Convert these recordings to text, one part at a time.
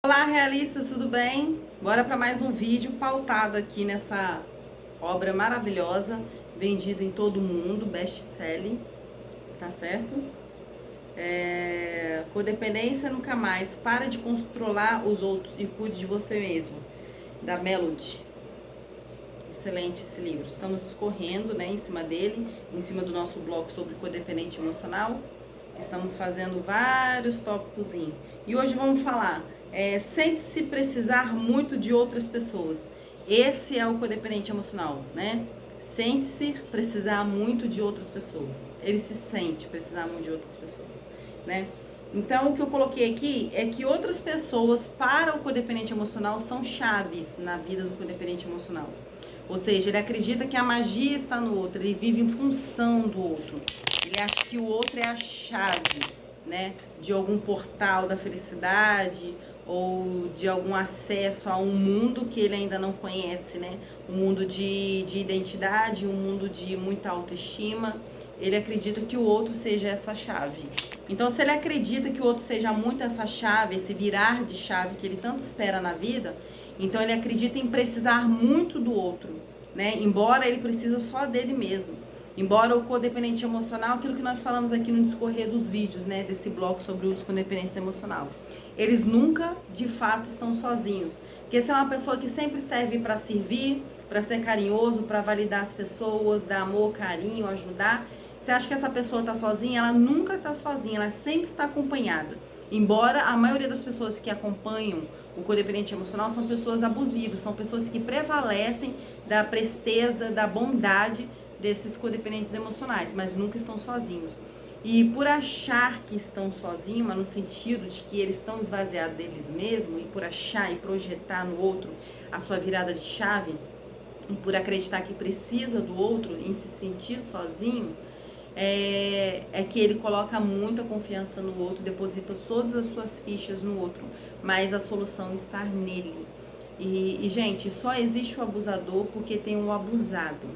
Olá, realistas, tudo bem? Bora para mais um vídeo pautado aqui nessa obra maravilhosa, vendida em todo o mundo, best-selling, tá certo? Codependência nunca mais, para de controlar os outros e cuide de você mesmo, da Melody. Excelente esse livro. Estamos discorrendo, né, em cima dele, em cima do nosso bloco sobre codependente emocional. Estamos fazendo vários tópicos. E hoje vamos falar, sente-se precisar muito de outras pessoas. Esse é o codependente emocional, né? Sente-se precisar muito de outras pessoas. Ele se sente precisar muito de outras pessoas, né? Então, o que eu coloquei aqui é que outras pessoas para o codependente emocional são chaves na vida do codependente emocional. Ou seja, ele acredita que a magia está no outro, ele vive em função do outro. Ele acha que o outro é a chave, né, de algum portal da felicidade ou de algum acesso a um mundo que ele ainda não conhece, né? Um mundo de identidade, um mundo de muita autoestima. Ele acredita que o outro seja essa chave. Então, se ele acredita que o outro seja muito essa chave, esse virar de chave que ele tanto espera na vida, então ele acredita em precisar muito do outro, né? Embora ele precisa só dele mesmo. Embora o codependente emocional, aquilo que nós falamos aqui no discorrer dos vídeos, né, desse bloco sobre os codependentes emocional, eles nunca, de fato, estão sozinhos. Porque você é uma pessoa que sempre serve para servir, para ser carinhoso, para validar as pessoas, dar amor, carinho, ajudar. Você acha que essa pessoa está sozinha? Ela nunca está sozinha, ela sempre está acompanhada. Embora a maioria das pessoas que acompanham o codependente emocional são pessoas abusivas, são pessoas que prevalecem da presteza, da bondade desses codependentes emocionais, mas nunca estão sozinhos. E por achar que estão sozinhos, mas no sentido de que eles estão esvaziados deles mesmos, e por achar e projetar no outro a sua virada de chave, e por acreditar que precisa do outro, em se sentir sozinho, é que ele coloca muita confiança no outro, deposita todas as suas fichas no outro, mas a solução está nele. Gente, só existe o abusador porque tem um abusado,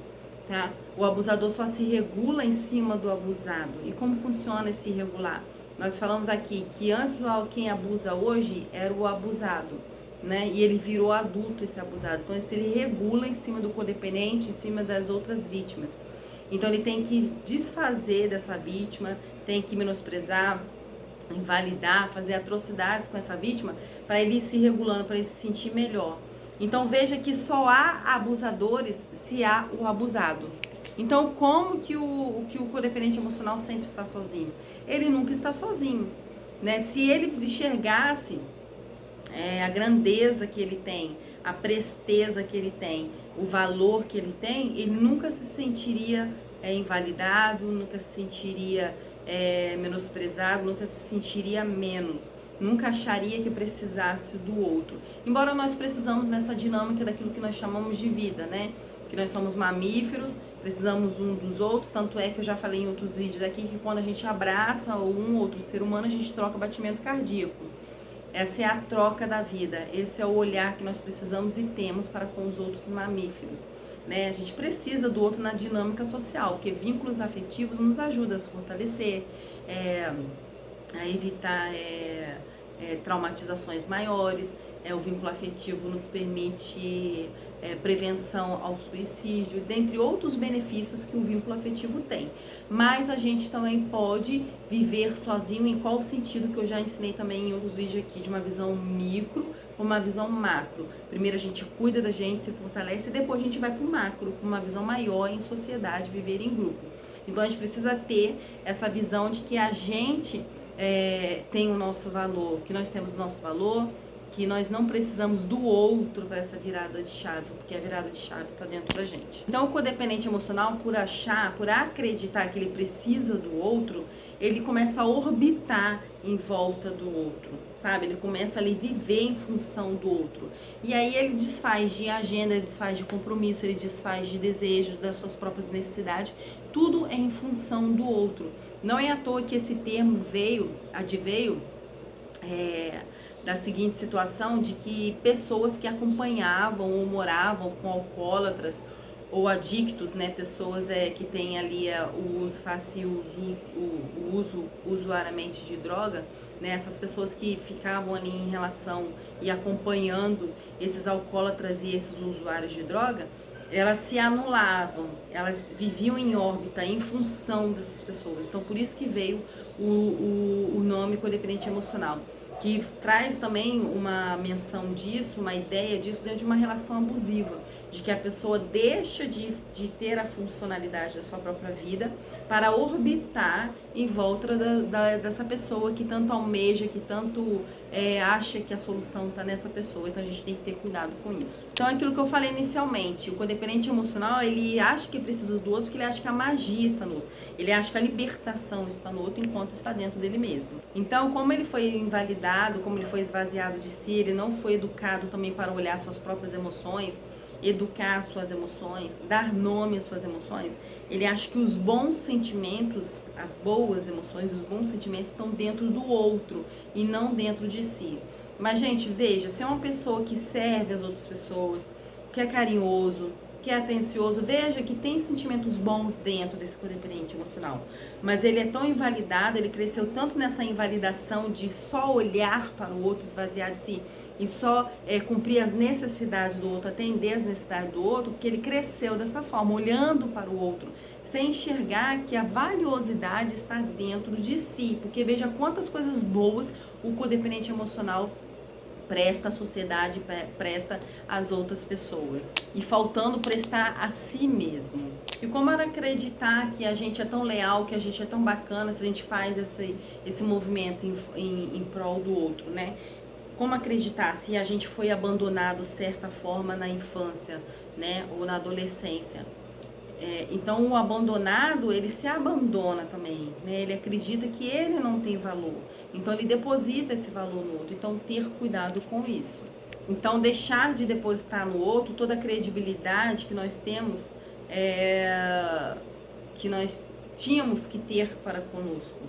tá? O abusador só se regula em cima do abusado. E como funciona esse regular? Nós falamos aqui que antes quem abusa hoje era o abusado, né? E ele virou adulto, esse abusado. Então, ele regula em cima do codependente, em cima das outras vítimas. Então, ele tem que desfazer dessa vítima, tem que menosprezar, invalidar, fazer atrocidades com essa vítima para ele ir se regulando, para ele se sentir melhor. Então, veja que só há abusadores se há o abusado. Então, como que o codependente emocional sempre está sozinho? Ele nunca está sozinho, né? Se ele enxergasse a grandeza que ele tem, a presteza que ele tem, o valor que ele tem, ele nunca se sentiria invalidado, nunca se sentiria menosprezado, nunca se sentiria menos, nunca acharia que precisasse do outro. Embora nós precisamos nessa dinâmica daquilo que nós chamamos de vida, né? Que nós somos mamíferos, precisamos um dos outros, tanto é que eu já falei em outros vídeos aqui que quando a gente abraça um outro ser humano, a gente troca batimento cardíaco. Essa é a troca da vida, esse é o olhar que nós precisamos e temos para com os outros mamíferos, né? A gente precisa do outro na dinâmica social, porque vínculos afetivos nos ajudam a se fortalecer, a evitar traumatizações maiores. O vínculo afetivo nos permite prevenção ao suicídio, dentre outros benefícios que o vínculo afetivo tem. Mas a gente também pode viver sozinho, em qual sentido, que eu já ensinei também em outros vídeos aqui, de uma visão micro com uma visão macro. Primeiro a gente cuida da gente, se fortalece, e depois a gente vai para o macro, com uma visão maior em sociedade, viver em grupo. Então a gente precisa ter essa visão de que a gente tem o nosso valor, que nós temos o nosso valor, que nós não precisamos do outro para essa virada de chave, porque a virada de chave está dentro da gente. Então, o codependente emocional, por acreditar que ele precisa do outro, ele começa a orbitar em volta do outro, sabe? Ele começa a viver em função do outro. E aí ele desfaz de agenda, ele desfaz de compromisso, ele desfaz de desejos, das suas próprias necessidades. Tudo é em função do outro. Não é à toa que esse termo adveio da seguinte situação, de que pessoas que acompanhavam ou moravam com alcoólatras ou adictos, né, pessoas que têm ali o uso fácil, o uso usuariamente de droga, né? Essas pessoas que ficavam ali em relação e acompanhando esses alcoólatras e esses usuários de droga, elas se anulavam, elas viviam em órbita em função dessas pessoas. Então, por isso que veio o nome codependente emocional, que traz também uma menção disso, uma ideia disso dentro de uma relação abusiva, de que a pessoa deixa de ter a funcionalidade da sua própria vida para orbitar em volta dessa pessoa que tanto almeja, que tanto acha que a solução está nessa pessoa. Então a gente tem que ter cuidado com isso. Então aquilo que eu falei inicialmente, o codependente emocional, ele acha que precisa do outro, porque ele acha que a magia está no outro, ele acha que a libertação está no outro enquanto está dentro dele mesmo. Então, como ele foi invalidado, como ele foi esvaziado de si, ele não foi educado também para olhar suas próprias emoções, educar suas emoções, dar nome às suas emoções, ele acha que os bons sentimentos, as boas emoções, os bons sentimentos estão dentro do outro e não dentro de si. Mas, gente, veja, se é uma pessoa que serve as outras pessoas, que é carinhoso, que é atencioso, veja que tem sentimentos bons dentro desse codependente emocional. Mas ele é tão invalidado, ele cresceu tanto nessa invalidação de só olhar para o outro, esvaziar de si, e só cumprir as necessidades do outro, atender as necessidades do outro, porque ele cresceu dessa forma, olhando para o outro, sem enxergar que a valiosidade está dentro de si. Porque veja quantas coisas boas o codependente emocional presta à sociedade, presta às outras pessoas, e faltando prestar a si mesmo. E como era acreditar que a gente é tão leal, que a gente é tão bacana, se a gente faz esse movimento em prol do outro, né? Como acreditar se a gente foi abandonado de certa forma na infância, né, ou na adolescência? Então o abandonado, ele se abandona também, né? Ele acredita que ele não tem valor, então ele deposita esse valor no outro. Então ter cuidado com isso. Então deixar de depositar no outro toda a credibilidade que nós temos, que nós tínhamos que ter para conosco,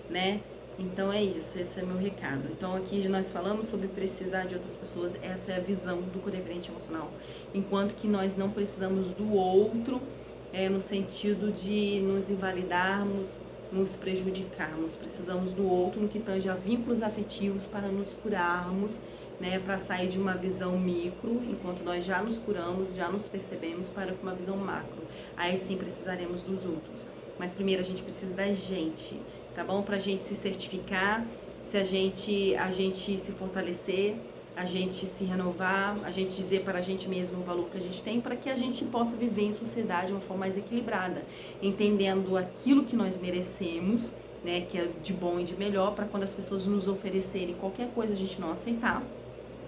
né? Então é isso, esse é meu recado. Então aqui nós falamos sobre precisar de outras pessoas, essa é a visão do codependente emocional. Enquanto que nós não precisamos do outro, no sentido de nos invalidarmos, nos prejudicarmos. Precisamos do outro no que tange a vínculos afetivos para nos curarmos, né, para sair de uma visão micro, enquanto nós já nos curamos, já nos percebemos, para uma visão macro. Aí sim precisaremos dos outros. Mas primeiro a gente precisa da gente, tá bom? Pra gente se certificar, se a gente se fortalecer, a gente se renovar, a gente dizer para a gente mesmo o valor que a gente tem, para que a gente possa viver em sociedade de uma forma mais equilibrada, entendendo aquilo que nós merecemos, né, que é de bom e de melhor, para quando as pessoas nos oferecerem qualquer coisa a gente não aceitar,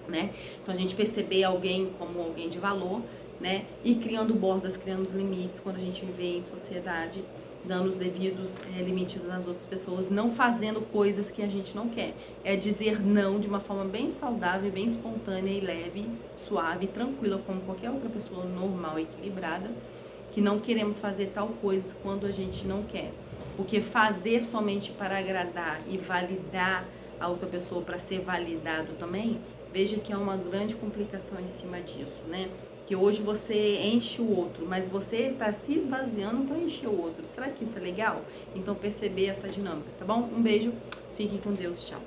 né? Então a gente perceber alguém como alguém de valor, né, e criando bordas, criando os limites quando a gente vive em sociedade, dando os devidos limites às outras pessoas, não fazendo coisas que a gente não quer. É dizer não de uma forma bem saudável, bem espontânea e leve, suave, tranquila, como qualquer outra pessoa normal e equilibrada, que não queremos fazer tal coisa quando a gente não quer. Porque fazer somente para agradar e validar a outra pessoa para ser validado também, veja que há uma grande complicação em cima disso, né? Que hoje você enche o outro, mas você está se esvaziando para encher o outro. Será que isso é legal? Então perceber essa dinâmica, tá bom? Um beijo, fiquem com Deus, tchau.